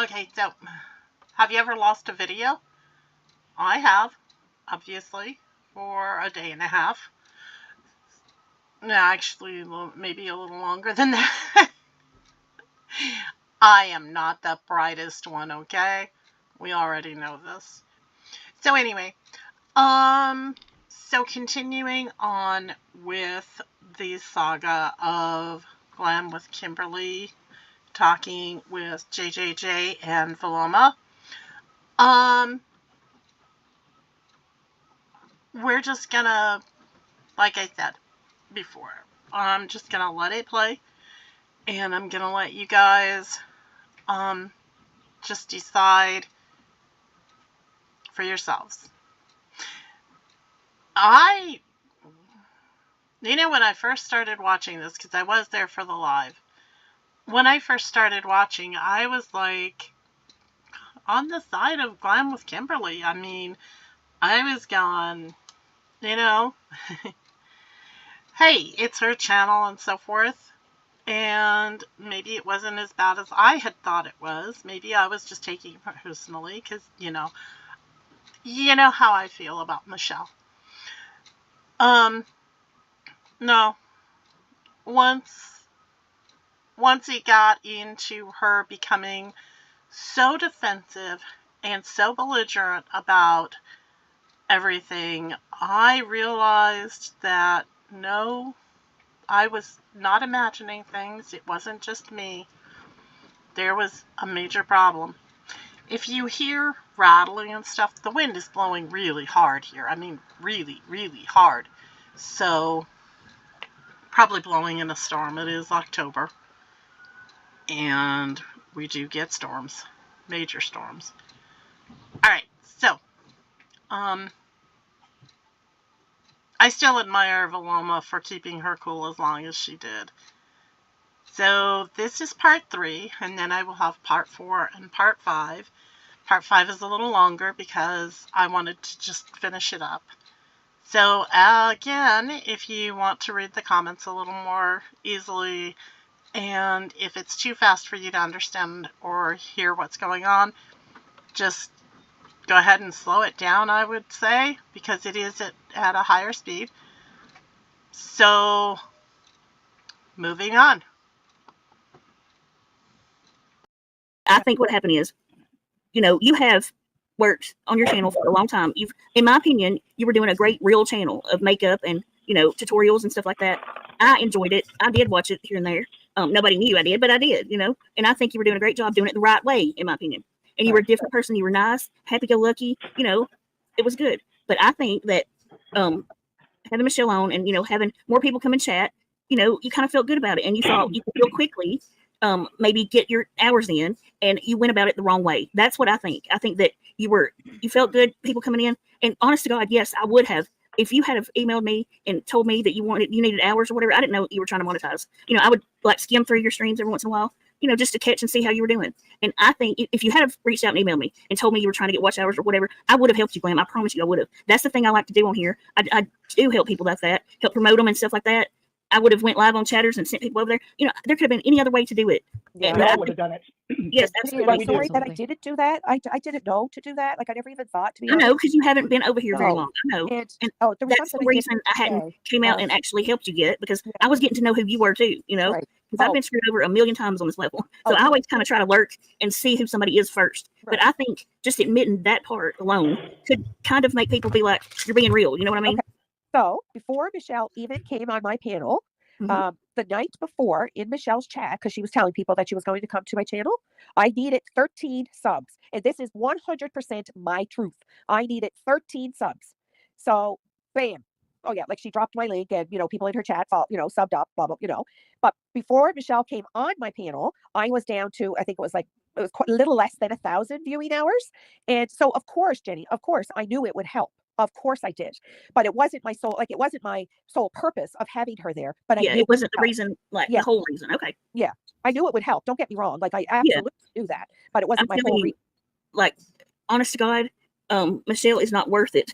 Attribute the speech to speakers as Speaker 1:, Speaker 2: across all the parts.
Speaker 1: Okay, so have you ever lost a video? I have, obviously, for a day and a half. No, actually, maybe a little longer than that. I am not the brightest one, okay? We already know this. So anyway, so continuing on with the saga of Glam with Kimberley, talking with JJJ and Valoma. We're just gonna, like I said before, I'm just gonna let it play, and I'm gonna let you guys just decide for yourselves. When I first started watching this, because I was there for the live, when I first started watching, I was like on the side of Glam with Kimberley. I mean, I was going, hey, it's her channel and so forth. And maybe it wasn't as bad as I had thought it was. Maybe I was just taking it personally because, you know how I feel about Michelle. No. Once it got into her becoming so defensive and so belligerent about everything, I realized that no, I was not imagining things. It wasn't just me. There was a major problem. If you hear rattling and stuff, the wind is blowing really hard here. I mean, really, really hard. So, probably blowing in a storm. It is October. And we do get storms. Major storms. Alright, so, I still admire Valoma for keeping her cool as long as she did. So this is part 3, and then I will have part 4 and part 5. Part 5 is a little longer because I wanted to just finish it up. So again, if you want to read the comments a little more easily, and if it's too fast for you to understand or hear what's going on, just go ahead and slow it down, I would say, because it is at a higher speed. So, moving on.
Speaker 2: I think what happened is, you have worked on your channel for a long time. In my opinion, you were doing a great real channel of makeup and, tutorials and stuff like that. I enjoyed it. I did watch it here and there. Nobody knew I did, but I did, and I think you were doing a great job doing it the right way, in my opinion. And you were a different person. You were nice, happy-go-lucky, it was good. But I think that having Michelle on and, having more people come and chat, you kind of felt good about it. And you thought you could real quickly maybe get your hours in, and you went about it the wrong way. That's what I think. I think that you felt good, people coming in. And honest to God, yes, I would have. If you had emailed me and told me that you needed hours or whatever, I didn't know you were trying to monetize. I would skim through your streams every once in a while, just to catch and see how you were doing. And I think if you had reached out and emailed me and told me you were trying to get watch hours or whatever, I would have helped you, Glam. I promise you I would have. That's the thing I like to do on here. I do help people like that, help promote them and stuff like that. I would have went live on Chatters and sent people over there. There could have been any other way to do it.
Speaker 3: Yeah, I would have done it.
Speaker 2: Yes, absolutely.
Speaker 3: I'm sorry that I didn't do that. I didn't know to do that. Like, I never even thought to be honest.
Speaker 2: I know, because you haven't been over here very long. I know.
Speaker 3: And
Speaker 2: that's the reason I hadn't came out and actually helped you get, because I was getting to know who you were too, because I've been screwed over a million times on this level. So I always kind of try to lurk and see who somebody is first. But I think just admitting that part alone could kind of make people be like, you're being real. You know what I mean?
Speaker 3: Okay. So before Michelle even came on my panel, the night before in Michelle's chat, because she was telling people that she was going to come to my channel, I needed 13 subs. And this is 100% my truth. I needed 13 subs. So, bam. Oh, yeah, like she dropped my link and, people in her chat, subbed up, blah, blah, But before Michelle came on my panel, I was down to, I think it was quite a little less than 1,000 viewing hours. And so, of course, Jenny, I knew it would help. Of course I did, but it wasn't my sole purpose of having her there. But
Speaker 2: it wasn't the reason, the whole reason. Okay.
Speaker 3: Yeah, I knew it would help. Don't get me wrong. I absolutely knew that, but it wasn't my whole reason.
Speaker 2: Honest to God, Michelle is not worth it.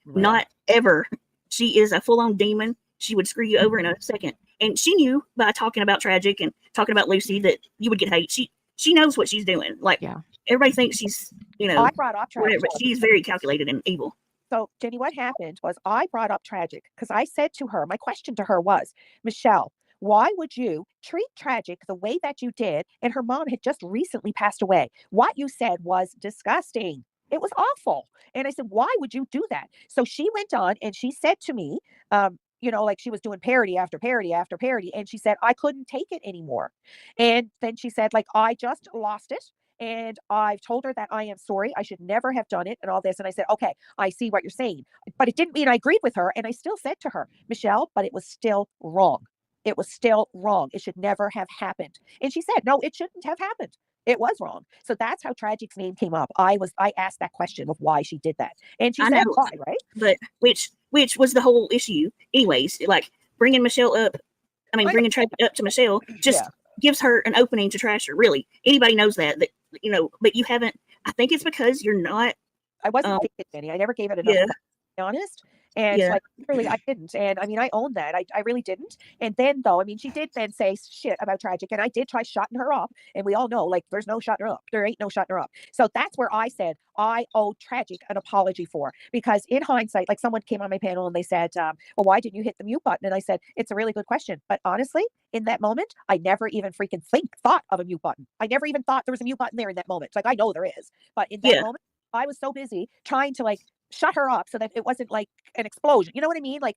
Speaker 2: Not ever. She is a full-on demon. She would screw you over in a second. And she knew by talking about Tragic and talking about Lucy that you would get hate. She she knows what she's doing. Like, everybody thinks she's,
Speaker 3: I brought up tragic.
Speaker 2: whatever. She's very calculated and evil.
Speaker 3: So, Jenny, what happened was I brought up tragic because I said to her, my question to her was, Michelle, why would you treat tragic the way that you did? And her mom had just recently passed away. What you said was disgusting. It was awful. And I said, why would you do that? So she went on and she said to me, like she was doing parody after parody after parody. And she said, I couldn't take it anymore. And then she said, like, I just lost it. And I've told her that I am sorry. I should never have done it and all this. And I said, okay, I see what you're saying. But it didn't mean I agreed with her. And I still said to her, Michelle, but it was still wrong. It was still wrong. It should never have happened. And she said, no, it shouldn't have happened. It was wrong. So that's how Tragic's name came up. I asked that question of why she did that. And she said why, right?
Speaker 2: But which was the whole issue anyways. Like, bringing bringing Tragic up to Michelle just gives her an opening to trash her. Really, anybody knows that, but you haven't. I think it's because you're not.
Speaker 3: I wasn't thinking, Jenny. I never gave it enough time, to be honest. And like, really, I didn't. And I mean, I own that. I really didn't. And then, though, I mean, she did then say shit about Tragic. And I did try shutting her up. And we all know, like, there's no shutting her up. There ain't no shutting her up. So that's where I said I owe Tragic an apology for. Because in hindsight, like, someone came on my panel and they said, well, why didn't you hit the mute button? And I said, it's a really good question. But honestly, in that moment, I never even freaking thought of a mute button. I never even thought there was a mute button there in that moment. It's like, I know there is. But in that moment, I was so busy trying to, like, shut her up so that it wasn't like an explosion. You know what I mean? Like,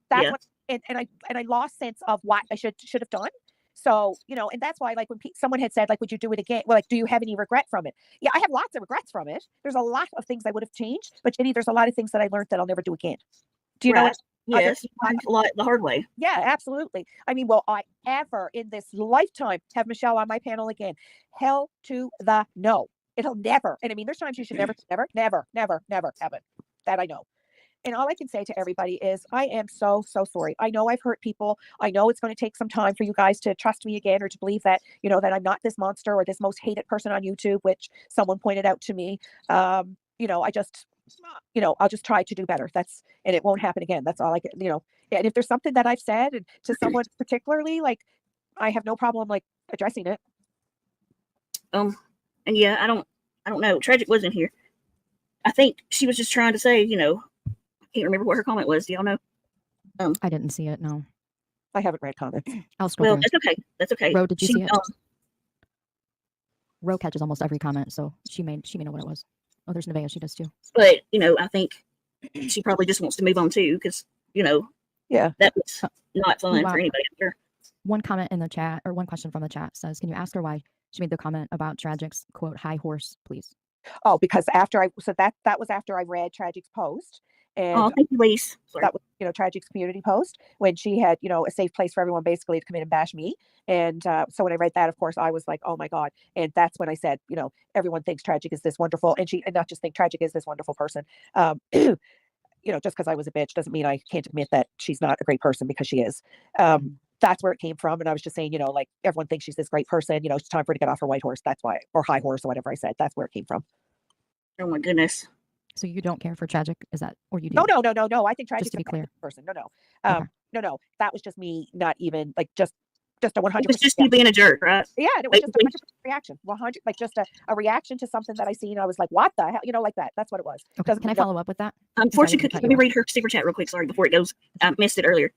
Speaker 3: that's what, and I lost sense of what I should have done. So, and that's why, like, when someone had said, like, would you do it again? Well, like, do you have any regret from it? Yeah, I have lots of regrets from it. There's a lot of things I would have changed, but Jenny, there's a lot of things that I learned that I'll never do again. Do you know what?
Speaker 2: Yes, a lot the hard way.
Speaker 3: Yeah, absolutely. I mean, will I ever in this lifetime have Michelle on my panel again? Hell to the no. It'll never. And I mean, there's times you should never have it. That I know. And all I can say to everybody is I am so, so sorry. I know I've hurt people. I know it's going to take some time for you guys to trust me again or to believe that, that I'm not this monster or this most hated person on YouTube, which someone pointed out to me. I just, I'll just try to do better. And it won't happen again. That's all I can, and if there's something that I've said and to someone particularly, like, I have no problem, like, addressing it.
Speaker 2: And yeah, I don't know. Tragic wasn't here. I think she was just trying to say, I can't remember what her comment was. Do y'all know?
Speaker 4: I didn't see it. No,
Speaker 3: I haven't read comments.
Speaker 4: I'll scroll.
Speaker 2: Well, that's okay.
Speaker 4: Ro, did you see it? Ro catches almost every comment, so she may know what it was. Oh, there's Nevaeh. She does too.
Speaker 2: But I think she probably just wants to move on too, because that was not fun for anybody. I'm sure.
Speaker 4: One comment in the chat, or one question from the chat says, "Can you ask her why she made the comment about Tragic's quote high horse, please?"
Speaker 3: Oh, because that was after I read Tragic's post. And
Speaker 2: thank you, Lise.
Speaker 3: That was, Tragic's community post when she had, a safe place for everyone basically to come in and bash me. And so when I read that, of course, I was like, oh my God. And that's when I said, everyone thinks Tragic is this wonderful. And not just think Tragic is this wonderful person. Just because I was a bitch doesn't mean I can't admit that she's not a great person, because she is. That's where it came from. And I was just saying, like, everyone thinks she's this great person, it's time for her to get off her white horse. That's why, or high horse or whatever I said. That's where it came from.
Speaker 2: Oh my goodness.
Speaker 4: So you don't care for Tragic? Is that, or you do?
Speaker 3: No. I think Tragic
Speaker 4: is a great
Speaker 3: person. No. That was just me, not even like just a 100%.
Speaker 2: It was just you being a jerk, right?
Speaker 3: Yeah, and it was just a 100% reaction. 100, like just a reaction to something that I seen. I was like, what the hell? Like that. That's what it was.
Speaker 4: Okay. Can I follow up with that?
Speaker 2: Fortune Cookie, let me read her super chat real quick. Sorry, before it goes. I missed it earlier.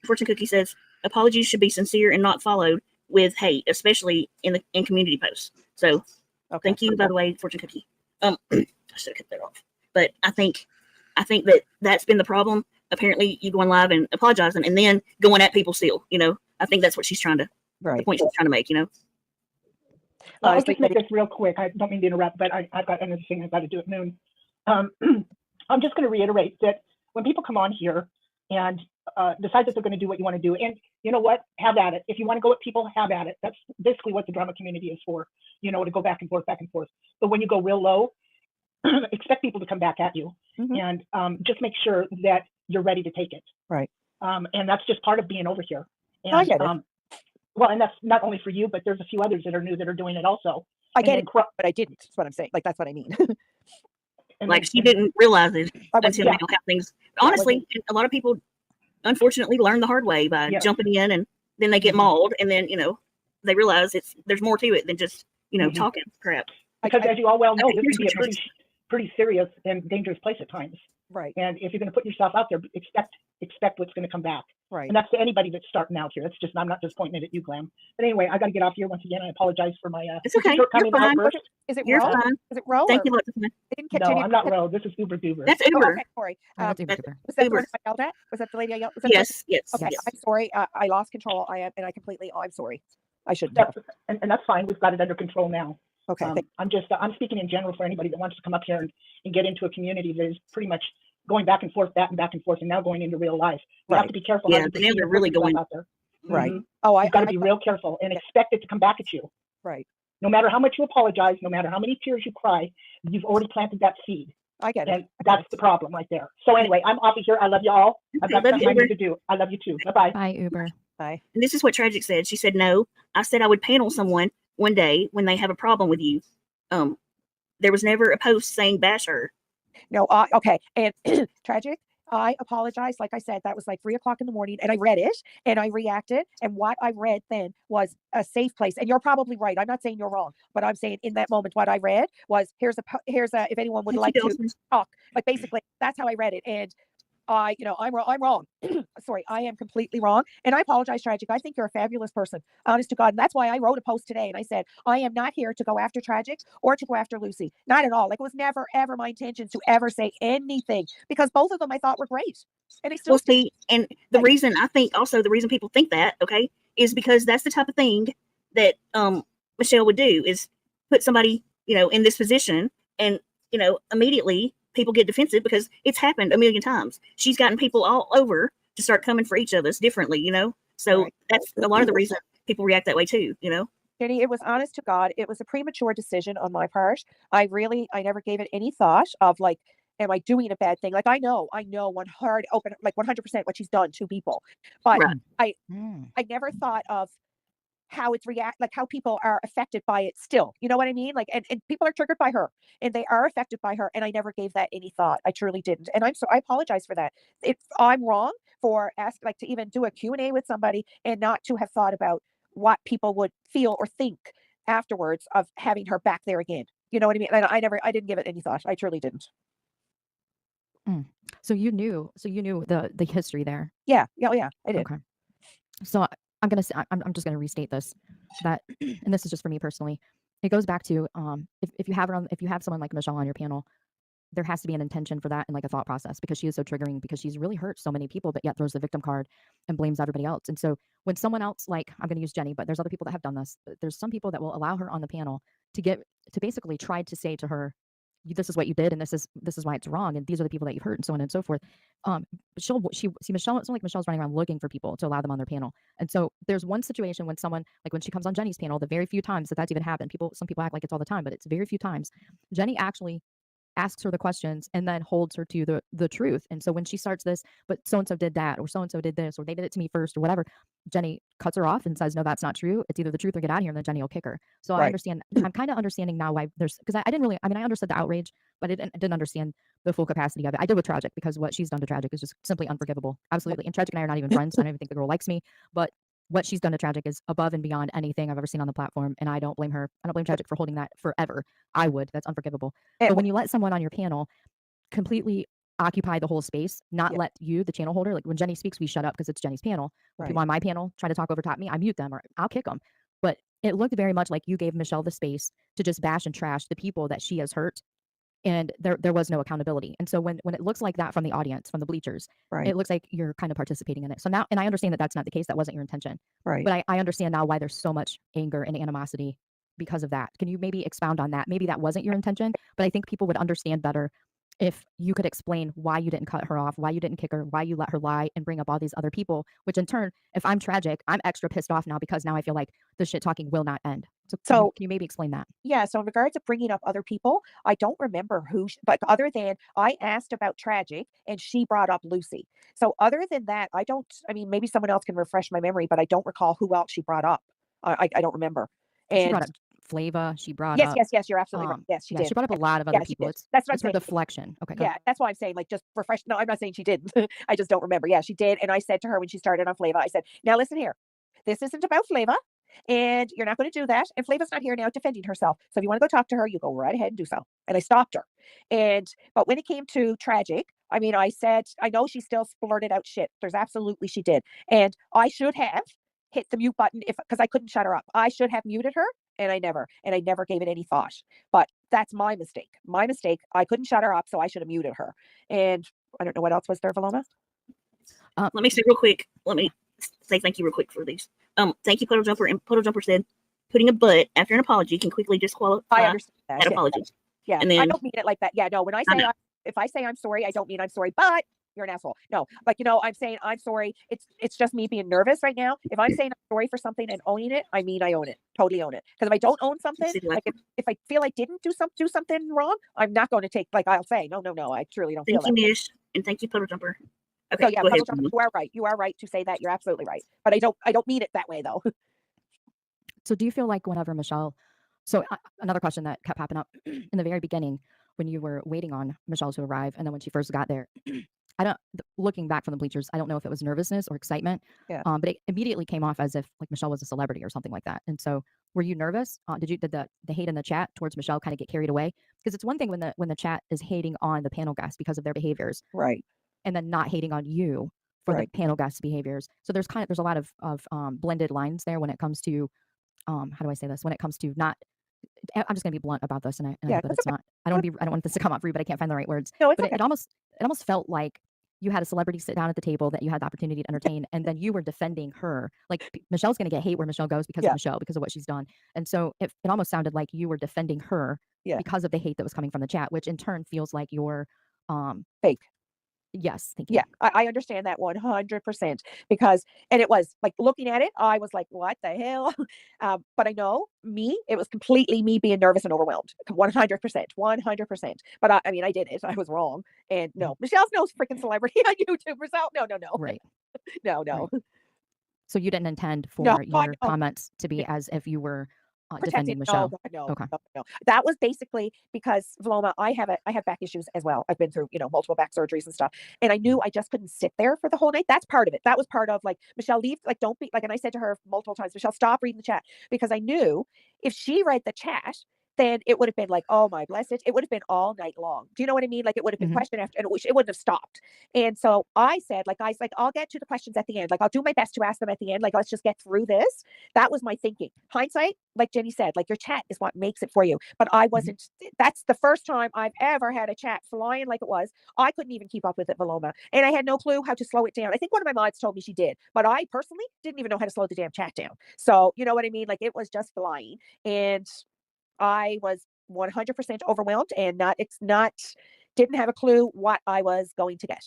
Speaker 2: Fortune Cookie says, apologies should be sincere and not followed with hate, especially in community posts. So thank you, by the way, Fortune Cookie. I should have cut that off. But I think that's been the problem. Apparently, you going live and apologizing and then going at people still. I think that's what she's trying to, the point she's trying to make.
Speaker 5: I'll just make this real quick. I don't mean to interrupt, but I've got another thing I've got to do at noon. I'm just going to reiterate that when people come on here and decide that they're going to do what you want to do, and you know what, have at it. If you want to go at people, have at it. That's basically what the drama community is for. To go back and forth. But when you go real low, expect people to come back at you, and just make sure that you're ready to take it.
Speaker 3: Right.
Speaker 5: And that's just part of being over here. And,
Speaker 3: I get it.
Speaker 5: Well, and that's not only for you, but there's a few others that are new that are doing it also.
Speaker 3: I get it, but I didn't. That's what I'm saying. Like, that's what I mean.
Speaker 2: Like, she didn't realize it until how things. Honestly, a lot of people, unfortunately, learn the hard way by jumping in, and then they get mauled, and then they realize there's more to it than just talking crap.
Speaker 5: Because as you all well know, this
Speaker 2: here's
Speaker 5: can be a
Speaker 2: what
Speaker 5: pretty serious and dangerous place at times.
Speaker 3: Right.
Speaker 5: And if you're going to put yourself out there, expect what's going to come back.
Speaker 3: Right.
Speaker 5: And that's to anybody that's starting out here. It's just, I'm not just pointing it at you, Glam. But anyway, I got to get off here once again. I apologize for my
Speaker 2: It's okay.
Speaker 5: shortcoming
Speaker 2: You're fine.
Speaker 5: outburst.
Speaker 3: Is it
Speaker 2: You're
Speaker 3: Ro?
Speaker 2: fine.
Speaker 3: Is it Ro?
Speaker 2: Thank
Speaker 3: or-
Speaker 2: you.
Speaker 3: I didn't catch
Speaker 5: No,
Speaker 3: any-
Speaker 5: I'm not Ro. This is Uber Goober.
Speaker 2: That's
Speaker 3: Oh,
Speaker 2: Uber.
Speaker 3: okay, sorry.
Speaker 4: No, that's Uber Cooper.
Speaker 3: Was that the
Speaker 2: Uber.
Speaker 3: one I yelled at? Was that the lady I yelled? Was that the-
Speaker 2: Yes.
Speaker 3: Okay,
Speaker 4: Yes.
Speaker 3: I'm sorry. I lost control. I'm sorry. I shouldn't have.
Speaker 5: And that's fine. We've got it under control now.
Speaker 3: Okay.
Speaker 5: I'm speaking in general for anybody that wants to come up here and get into a community that is pretty much going back and forth, and now going into real life. You have to be careful.
Speaker 2: Yeah,
Speaker 5: how you
Speaker 2: but now
Speaker 5: proceed
Speaker 2: they're
Speaker 5: and
Speaker 2: really
Speaker 5: put yourself
Speaker 2: going-
Speaker 5: out there.
Speaker 3: Right.
Speaker 5: Mhm.
Speaker 3: Oh,
Speaker 5: You've got to be real careful and expect it to come back at you.
Speaker 3: Right.
Speaker 5: No matter how much you apologize, no matter how many tears you cry, you've already planted that seed.
Speaker 3: I get it.
Speaker 5: And that's the problem right there. So anyway, I'm off of here. I love you all. I've got
Speaker 2: Love you,
Speaker 5: something I need
Speaker 2: Uber.
Speaker 5: to do. I love you too. Bye-bye.
Speaker 4: Bye, Uber.
Speaker 3: Bye.
Speaker 2: And this is what Tragic said. She said, no, I said I would panel someone one day when they have a problem with you. There was never a post saying bash her.
Speaker 3: No, okay. And Tragic, I apologize. Like I said, that was like 3:00 in the morning, and I read it and I reacted. And what I read then was a safe place. And you're probably right. I'm not saying you're wrong, but I'm saying in that moment, what I read was here's a if anyone would like to talk. Like basically, that's how I read it. And I'm wrong. Sorry, I am completely wrong. And I apologize, Tragic. I think you're a fabulous person, honest to God. And that's why I wrote a post today. And I said, I am not here to go after Tragic or to go after Lucy. Not at all. Like it was never, ever my intention to ever say anything because both of them I thought were great. And they still
Speaker 2: see, and the reason I think also the reason people think that, okay, is because that's the type of thing that Michelle would do is put somebody, in this position and, immediately people get defensive because it's happened a million times. She's gotten people all over to start coming for each of us differently, So
Speaker 3: Right.
Speaker 2: that's a lot of the reason people react that way too,
Speaker 3: Jenny, it was honest to God. It was a premature decision on my part. I never gave it any thought of like, am I doing a bad thing? Like I know 100% what she's done to people, but
Speaker 2: Right.
Speaker 3: I never thought of how it's like how people are affected by it still. You know what I mean? Like, and people are triggered by her and they are affected by her. And I never gave that any thought. I truly didn't. And I apologize for that. If I'm wrong for to even do a Q&A with somebody and not to have thought about what people would feel or think afterwards of having her back there again. You know what I mean? And I didn't give it any thought. I truly didn't.
Speaker 4: So you knew the history there.
Speaker 3: Yeah. I did.
Speaker 4: Okay. So I'm just gonna restate this, that, and this is just for me personally. It goes back to if you have someone like Michelle on your panel, there has to be an intention for that and like a thought process because she is so triggering because she's really hurt so many people, but yet throws the victim card and blames everybody else. And so when someone else, like I'm going to use Jenny, but there's other people that have done this. There's some people that will allow her on the panel to basically try to say to her, this is what you did, and this is why it's wrong, and these are the people that you've hurt, and so on and so forth. Michelle, it's not like Michelle's running around looking for people to allow them on their panel. And so there's one situation when someone, like when she comes on Jenny's panel, the very few times that's even happened, some people act like it's all the time, but it's very few times. Jenny actually asks her the questions and then holds her to the truth. And so when she starts this, but so-and-so did that, or so-and-so did this, or they did it to me first, or whatever, Jenny cuts her off and says, no, that's not true. It's either the truth or get out of here, and then Jenny will kick her. So
Speaker 3: Right.
Speaker 4: I understand. I'm kind of understanding now why because I didn't really, I understood the outrage, but I didn't understand the full capacity of it. I did with Tragic because what she's done to Tragic is just simply unforgivable. Absolutely. And Tragic and I are not even friends. I don't even think the girl likes me, but what she's done to Tragic is above and beyond anything I've ever seen on the platform. And I don't blame her. I don't blame Tragic for holding that forever. I would. That's unforgivable. But when you let someone on your panel completely occupy the whole space, not let you, the channel holder, like when Jenny speaks, we shut up because it's Jenny's panel. When people on my panel try to talk over top me, I mute them or I'll kick them. But it looked very much like you gave Michelle the space to just bash and trash the people that she has hurt. And there was no accountability. And so when it looks like that from the audience, from the bleachers, it looks like you're kind of participating in it. So now, and I understand that that's not the case. That wasn't your intention.
Speaker 3: Right.
Speaker 4: But I understand now why there's so much anger and animosity because of that. Can you maybe expound on that? Maybe that wasn't your intention, but I think people would understand better if you could explain why you didn't cut her off, why you didn't kick her, why you let her lie and bring up all these other people, which in turn, if I'm Tragic, I'm extra pissed off now because now I feel like the shit talking will not end. So can you maybe explain that?
Speaker 3: Yeah. So in regards to bringing up other people, I don't remember who, but other than I asked about Tragic and she brought up Lucy. So other than that, maybe someone else can refresh my memory, but I don't recall who else she brought up. I don't remember. And
Speaker 4: she brought up Flava. She brought up.
Speaker 3: Yes. You're absolutely right. Yes, she did.
Speaker 4: She brought up a lot of other people.
Speaker 3: That's what
Speaker 4: it's her deflection. Okay.
Speaker 3: Yeah, that's why I'm saying like just refresh. No, I'm not saying she didn't. I just don't remember. Yeah, she did. And I said to her when she started on Flava, I said, now listen here. This isn't about Flava. And you're not going to do that. And Flava's not here now defending herself. So if you want to go talk to her, you go right ahead and do so. And I stopped her. But when it came to tragic, I mean, I said, I know she still splurted out shit. There's absolutely she did. And I should have hit the mute button because I couldn't shut her up. I should have muted her. And I never gave it any thought. But that's my mistake. My mistake. I couldn't shut her up, so I should have muted her. And I don't know what else was there, Paloma.
Speaker 2: Let me say real quick. Let me say thank you real quick for these. Thank you, Puddle Jumper. And Puddle Jumper said, putting a but after an apology can quickly disqualify
Speaker 3: I understand that
Speaker 2: apology.
Speaker 3: Yeah,
Speaker 2: and then,
Speaker 3: I don't mean it like that. Yeah, no. When I say if I say I'm sorry, I don't mean I'm sorry, but you're an asshole. No, like I'm saying I'm sorry. It's just me being nervous right now. If I'm saying I'm sorry for something and owning it, I mean I own it, totally own it. Because if I don't own something, like if I feel I didn't do something wrong, I'm not going to take I'll say no. I truly don't feel that.
Speaker 2: Thank you, Mish, and thank you, Puddle Jumper. Okay,
Speaker 3: so yeah, Puddle Jumper, you are right. You are right to say that. You're absolutely right. But I don't mean it that way though.
Speaker 4: So do you feel like whenever Michelle? So another question that kept popping up in the very beginning when you were waiting on Michelle to arrive, and then when she first got there. Looking back from the bleachers, I don't know if it was nervousness or excitement, but it immediately came off as if like Michelle was a celebrity or something like that. And so were you nervous? Did the hate in the chat towards Michelle kind of get carried away? Because it's one thing when the chat is hating on the panel guests because of their behaviors.
Speaker 3: Right.
Speaker 4: And then not hating on you for the panel guests' behaviors. So there's a lot of blended lines there when it comes to how do I say this? When it comes to not I'm just gonna be blunt about this, and I hope that it's not. I don't want this to come off rude, but I can't find the right words.
Speaker 3: No, it's
Speaker 4: but
Speaker 3: okay.
Speaker 4: It almost felt like you had a celebrity sit down at the table that you had the opportunity to entertain, and then you were defending her. Like Michelle's gonna get hate where Michelle goes because of Michelle, because of what she's done. And so it almost sounded like you were defending her because of the hate that was coming from the chat, which in turn feels like you're
Speaker 3: fake.
Speaker 4: Yes, thank you.
Speaker 3: Yeah, I understand that 100% because, and it was like looking at it, I was like, what the hell? But I know it was completely me being nervous and overwhelmed. 100%. But I mean, I did it. I was wrong. And no, Michelle's no freaking celebrity on YouTube. No.
Speaker 4: Right.
Speaker 3: No.
Speaker 4: Right. So you didn't intend for your comments to be as if you were defending Michelle.
Speaker 3: No,
Speaker 4: okay.
Speaker 3: No. That was basically because Paloma, I have back issues as well. I've been through, multiple back surgeries and stuff. And I knew I just couldn't sit there for the whole night. That's part of it. That was part of like, Michelle, leave, like, don't be like, and I said to her multiple times, Michelle, stop reading the chat, because I knew if she read the chat, then it would have been like, oh my blessed, it would have been all night long. Do you know what I mean? Like it would have been question after, and it wouldn't have stopped. And so I said, like, guys, like, I'll get to the questions at the end. Like, I'll do my best to ask them at the end. Like, let's just get through this. That was my thinking. Hindsight, like Jenny said, like your chat is what makes it for you. But I wasn't, that's the first time I've ever had a chat flying like it was. I couldn't even keep up with it, Paloma. And I had no clue how to slow it down. I think one of my mods told me she did, but I personally didn't even know how to slow the damn chat down. So, you know what I mean? Like it was just flying. And I was 100% overwhelmed and didn't have a clue what I was going to get.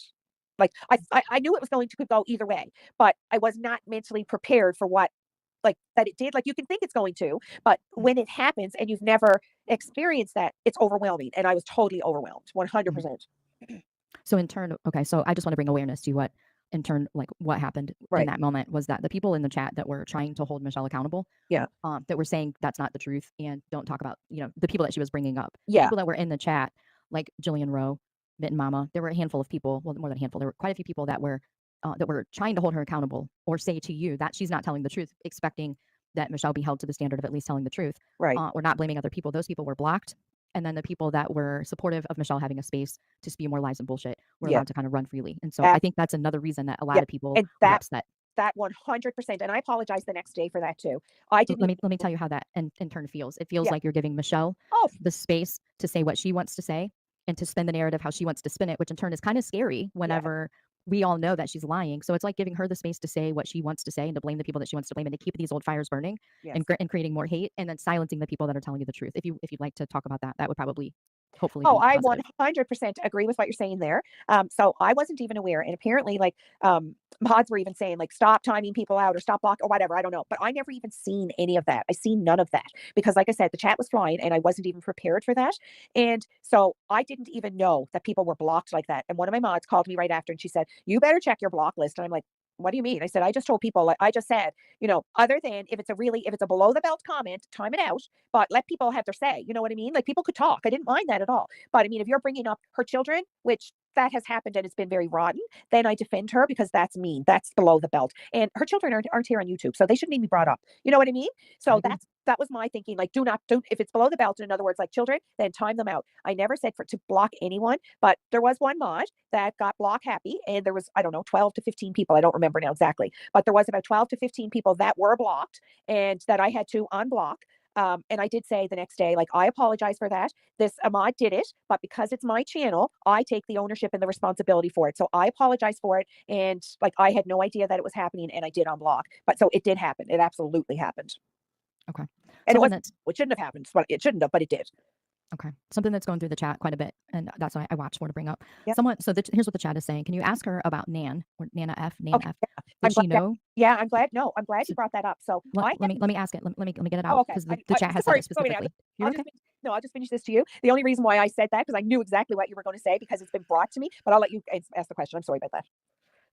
Speaker 3: Like I knew it was going to go either way, but I was not mentally prepared for what like that it did. Like you can think it's going to, but when it happens and you've never experienced that, it's overwhelming. And I was totally overwhelmed, 100%.
Speaker 4: So in turn, okay, so I just want to bring awareness to what in turn, like what happened in that moment was that the people in the chat that were trying to hold Michelle accountable, that were saying that's not the truth and don't talk about, the people that she was bringing up. The people that were in the chat, like Jillian Rowe, Mitten Mama, there were a handful of people, well, more than a handful, there were quite a few people that were trying to hold her accountable or say to you that she's not telling the truth, expecting that Michelle be held to the standard of at least telling the truth, or not blaming other people. Those people were blocked. And then the people that were supportive of Michelle having a space to spew more lies and bullshit were allowed to kind of run freely. And so I think that's another reason that a lot of people were upset.
Speaker 3: That 100%. And I apologize the next day for that too. I didn't.
Speaker 4: Let me tell you how that in turn feels. It feels like you're giving Michelle the space to say what she wants to say and to spin the narrative how she wants to spin it, which in turn is kind of scary whenever we all know that she's lying. So it's like giving her the space to say what she wants to say and to blame the people that she wants to blame and to keep these old fires burning and creating more hate, and then silencing the people that are telling you the truth. If you'd like to talk about that, that would probably hopefully be
Speaker 3: I
Speaker 4: positive.
Speaker 3: 100% agree with what you're saying there. So I wasn't even aware. And apparently like mods were even saying like, stop timing people out or stop block or whatever. I don't know. But I never even seen any of that. I seen none of that because like I said, the chat was flying and I wasn't even prepared for that. And so I didn't even know that people were blocked like that. And one of my mods called me right after and she said, you better check your block list. And I'm like, what do you mean? I said, I just told people, like I just said, other than if it's a below the belt comment, time it out, but let people have their say. You know what I mean? Like people could talk. I didn't mind that at all. But I mean, if you're bringing up her children, which that has happened and it's been very rotten, then I defend her because that's mean. That's below the belt. And her children aren't here on YouTube, so they shouldn't even be brought up. You know what I mean?
Speaker 4: I
Speaker 3: So
Speaker 4: agree.
Speaker 3: that was my thinking. Like, don't if it's below the belt, in other words, like children, then time them out. I never said to block anyone, but there was one mod that got block happy, and there was, I don't know, 12 to 15 people. I don't remember now exactly, but there was about 12 to 15 people that were blocked and that I had to unblock. And I did say the next day, like, I apologize for that. This Ahmad did it, but because it's my channel, I take the ownership and the responsibility for it. So I apologize for it. And like, I had no idea that it was happening, and I did unblock. But so it did happen. It absolutely happened.
Speaker 4: Okay.
Speaker 3: And
Speaker 4: Something that's
Speaker 3: it shouldn't have happened. But it shouldn't have, but it did.
Speaker 4: okay. Something that's going through the chat quite a bit, and that's why I watched more to bring up.
Speaker 3: Yep.
Speaker 4: Someone. So here's what the chat is saying. Can you ask her about Nan or Nana F? Nan
Speaker 3: Okay.
Speaker 4: F.
Speaker 3: Yeah.
Speaker 4: Did she know?
Speaker 3: Yeah, I'm glad. No, I'm glad
Speaker 4: So
Speaker 3: you brought that up. So
Speaker 4: let me ask it. Let me get it
Speaker 3: oh,
Speaker 4: out
Speaker 3: okay.
Speaker 4: because the chat has said
Speaker 3: Sorry,
Speaker 4: it specifically. You're okay.
Speaker 3: I'll just finish this to you. The only reason why I said that, because I knew exactly what you were going to say, because it's been brought to me, but I'll let you ask the question. I'm sorry about that.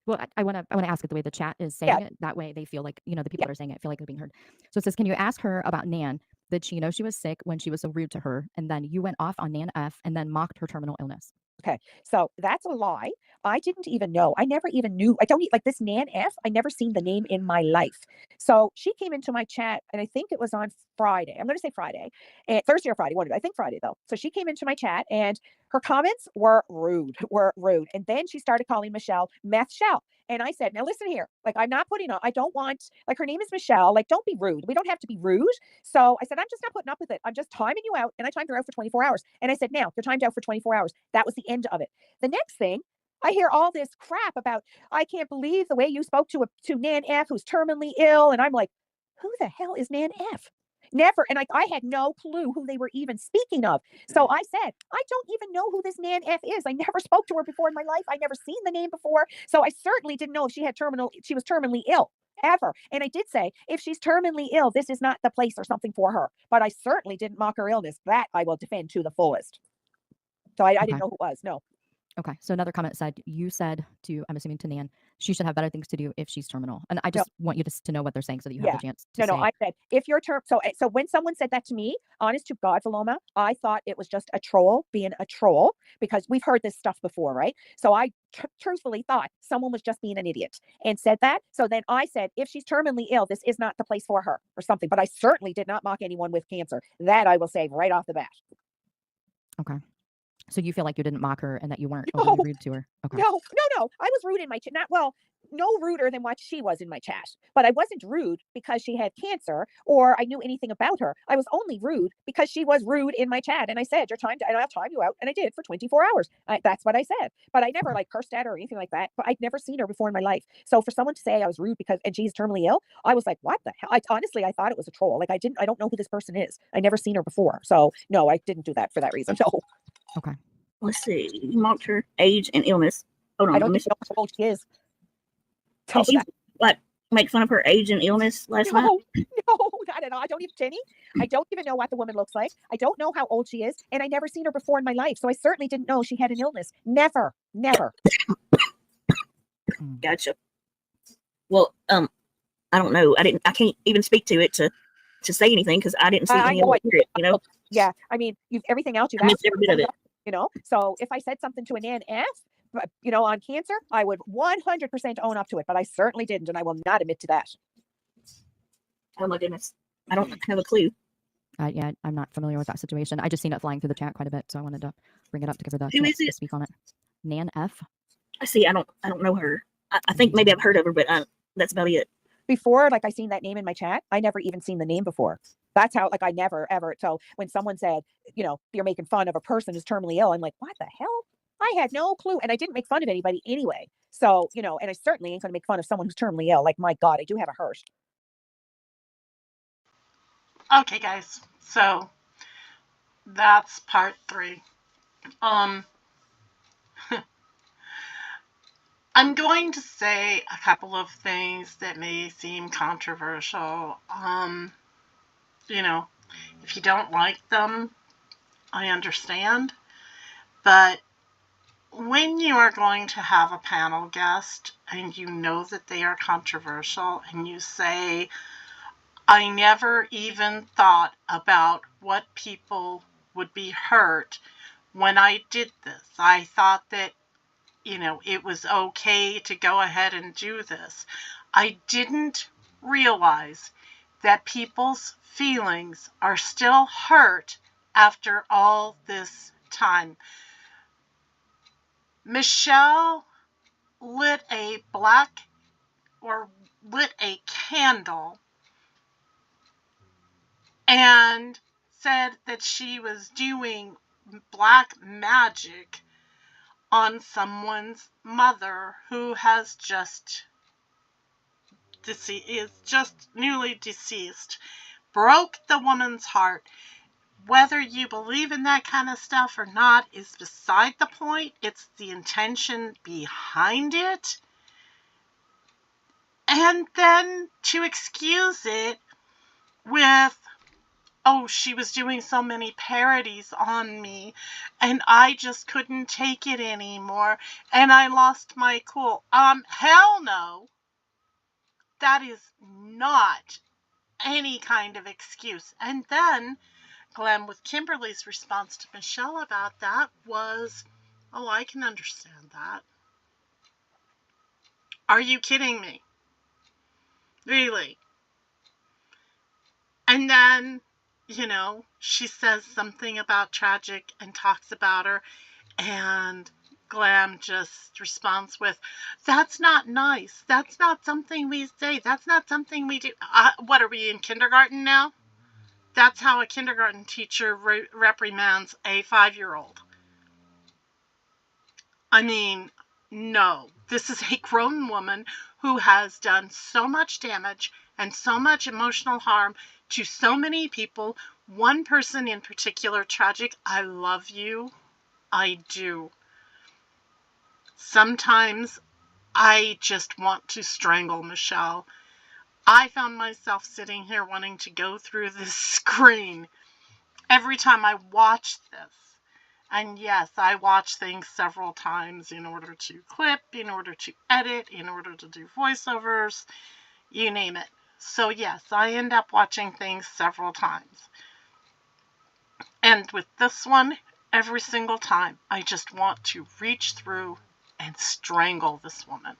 Speaker 4: Well, I want to ask it the way the chat is saying it. That way they feel like, the people that are saying it feel like they're being heard. So it says, can you ask her about Nan? Did she know she was sick when she was so rude to her? And then you went off on Nan F and then mocked her terminal illness.
Speaker 3: Okay, so that's a lie. I didn't even know. I never even knew. I don't like this Nan F. I never seen the name in my life. So she came into my chat, and I think it was on Friday. I'm going to say Friday, and Thursday or Friday. One of it. I think Friday though. So she came into my chat, and her comments were rude. And then she started calling Michelle Meth Shell. And I said, now listen here. Like, I'm not putting on. I don't want. Like, her name is Michelle. Like, don't be rude. We don't have to be rude. So I said, I'm just not putting up with it. I'm just timing you out. And I timed her out for 24 hours. And I said, now you're timed out for 24 hours. That was the end of it. The next thing, I hear all this crap about, I can't believe the way you spoke to Nan F, who's terminally ill. And I'm like, who the hell is Nan F? Never. And I had no clue who they were even speaking of. So I said, I don't even know who this Nan F is. I never spoke to her before in my life. I never seen the name before. So I certainly didn't know if she was terminally ill ever. And I did say, if she's terminally ill, this is not the place or something for her. But I certainly didn't mock her illness. That I will defend to the fullest. So I didn't know who it was. No.
Speaker 4: Okay. So another comment said, you said to, I'm assuming to Nan, she should have better things to do if she's terminal. And I just want you to know what they're saying so that you have the chance to say.
Speaker 3: No, I said, if you're so when someone said that to me, honest to God, Paloma, I thought it was just a troll being a troll, because we've heard this stuff before, right? So I truthfully thought someone was just being an idiot and said that. So then I said, if she's terminally ill, this is not the place for her or something. But I certainly did not mock anyone with cancer. That I will say right off the bat.
Speaker 4: Okay. So you feel like you didn't mock her and that you weren't overly rude to her? Okay.
Speaker 3: No. I was rude in my chat. No ruder than what she was in my chat. But I wasn't rude because she had cancer or I knew anything about her. I was only rude because she was rude in my chat. And I said, and I'll time you out. And I did for 24 hours. That's what I said. But I never cursed at her or anything like that. But I'd never seen her before in my life. So for someone to say I was rude and she's terminally ill, I was like, what the hell? Honestly, I thought it was a troll. Like, I don't know who this person is. I never seen her before. So no, I didn't do that for that reason. No.
Speaker 4: Okay.
Speaker 2: Let's see. You mocked her age and illness. Hold on.
Speaker 3: I don't know how old she is.
Speaker 2: Did you make fun of her age and illness last night?
Speaker 3: No, not at all. I don't even know what the woman looks like. I don't know how old she is, and I never seen her before in my life. So I certainly didn't know she had an illness. Never.
Speaker 2: Gotcha. Well, I don't know. I can't even speak to it to say anything because I didn't see any of it.
Speaker 3: Yeah, I mean, everything else you've asked, every bit of it. So if I said something to an Nan F, on cancer, I would 100% own up to it, but I certainly didn't, and I will not admit to that.
Speaker 2: Oh my goodness, I don't have a clue.
Speaker 4: Yeah, I'm not familiar with that situation. I just seen it flying through the chat quite a bit, so I wanted to bring it up to give her the
Speaker 2: Who
Speaker 4: chance
Speaker 2: is it?
Speaker 4: to speak on it. Nan F.
Speaker 2: I see. I don't know her. I think maybe I've heard of her, but that's about it.
Speaker 3: Before, I seen that name in my chat, I never even seen the name before. That's how, I never, ever. So when someone said, you're making fun of a person who's terminally ill, I'm like, what the hell? I had no clue. And I didn't make fun of anybody anyway. So, and I certainly ain't going to make fun of someone who's terminally ill. Like, my God, I do have a hearse.
Speaker 1: Okay, guys. So that's part 3. I'm going to say a couple of things that may seem controversial. If you don't like them, I understand. But when you are going to have a panel guest and you know that they are controversial and you say, I never even thought about what people would be hurt when I did this. I thought that it was okay to go ahead and do this. I didn't realize that people's feelings are still hurt after all this time. Michelle lit a candle and said that she was doing black magic on someone's mother who is just newly deceased. Broke the woman's heart. Whether you believe in that kind of stuff or not is beside the point. It's the intention behind it. And then to excuse it with, oh, she was doing so many parodies on me, and I just couldn't take it anymore, and I lost my cool. Hell no. That is not any kind of excuse. And then Glam, with Kimberly's response to Michelle about that was, oh, I can understand that. Are you kidding me? Really? And then, she says something about tragic and talks about her, and Glam just responds with, that's not nice. That's not something we say. That's not something we do. What, are we in kindergarten now? That's how a kindergarten teacher reprimands a 5-year-old. I mean, no. This is a grown woman who has done so much damage and so much emotional harm to so many people. One person in particular, tragic. I love you. I do. Sometimes I just want to strangle Michelle. I found myself sitting here wanting to go through this screen every time I watch this. And yes, I watch things several times in order to clip, in order to edit, in order to do voiceovers, you name it. So yes, I end up watching things several times. And with this one, every single time, I just want to reach through and strangle this woman.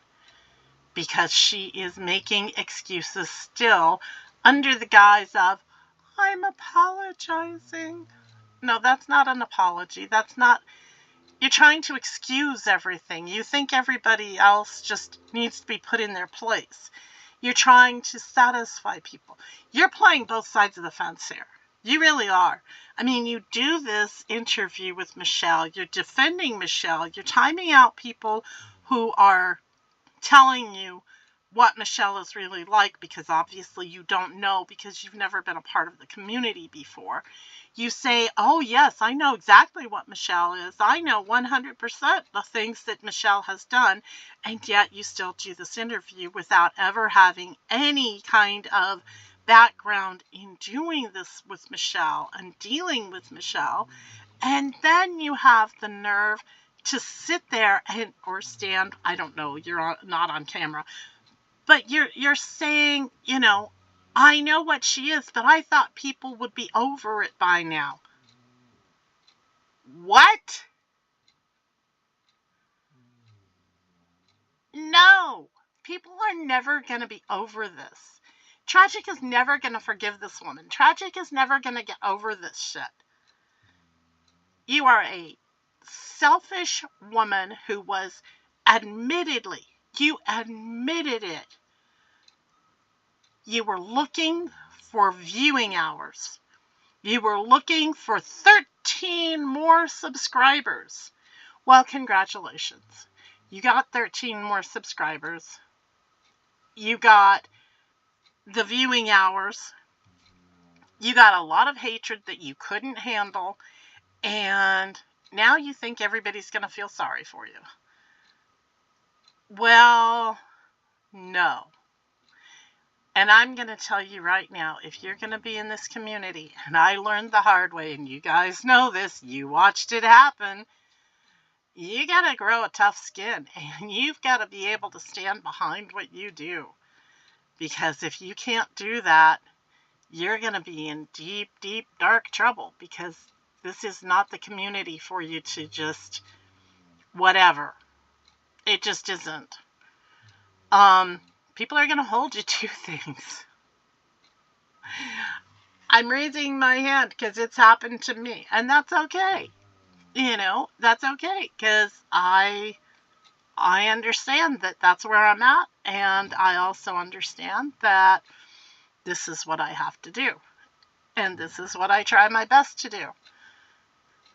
Speaker 1: Because she is making excuses still under the guise of, I'm apologizing. No, that's not an apology. That's not, you're trying to excuse everything. You think everybody else just needs to be put in their place. You're trying to satisfy people. You're playing both sides of the fence here. You really are. I mean, you do this interview with Michelle. You're defending Michelle. You're timing out people who are telling you what Michelle is really like, because obviously you don't know, because you've never been a part of the community before. You say, oh yes, I know exactly what Michelle is. I know 100% the things that Michelle has done, and yet you still do this interview without ever having any kind of background in doing this with Michelle and dealing with Michelle. And then you have the nerve to sit there or stand, I don't know, you're not on camera, but you're saying, I know what she is, but I thought people would be over it by now. What? No. People are never going to be over this. Tragic is never going to forgive this woman. Tragic is never going to get over this shit. You are a selfish woman who was you admitted it. You were looking for viewing hours. You were looking for 13 more subscribers. Well, congratulations. You got 13 more subscribers. You got the viewing hours. You got a lot of hatred that you couldn't handle. And now you think everybody's going to feel sorry for you. Well, no. And I'm going to tell you right now, if you're going to be in this community, and I learned the hard way, and you guys know this, you watched it happen, you got to grow a tough skin, and you've got to be able to stand behind what you do. Because if you can't do that, you're going to be in deep, deep, dark trouble, because this is not the community for you to just whatever. It just isn't. People are going to hold you to things. I'm raising my hand because it's happened to me, and that's okay. That's okay, because I understand that that's where I'm at, and I also understand that this is what I have to do, and this is what I try my best to do.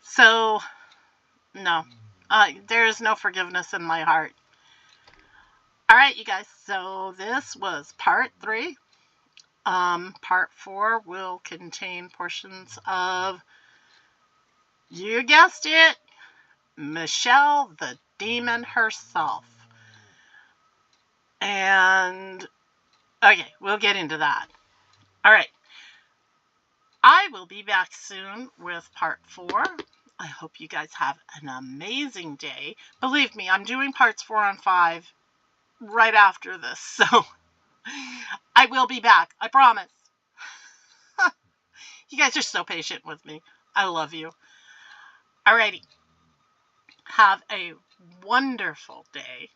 Speaker 1: So, no, there is no forgiveness in my heart. All right, you guys, so this was part 3. Part 4 will contain portions of, you guessed it, Michelle the demon herself. And, okay, we'll get into that. All right. I will be back soon with part 4. I hope you guys have an amazing day. Believe me, I'm doing parts 4 and 5 right after this, so I will be back. I promise. You guys are so patient with me. I love you. Alrighty. Have a wonderful day.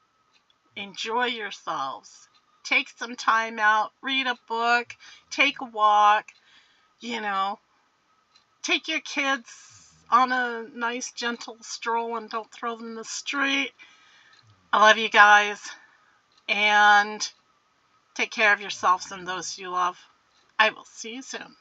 Speaker 1: Enjoy yourselves. Take some time out. Read a book. Take a walk. Take your kids on a nice, gentle stroll and don't throw them in the street. I love you guys. And take care of yourselves and those you love. I will see you soon.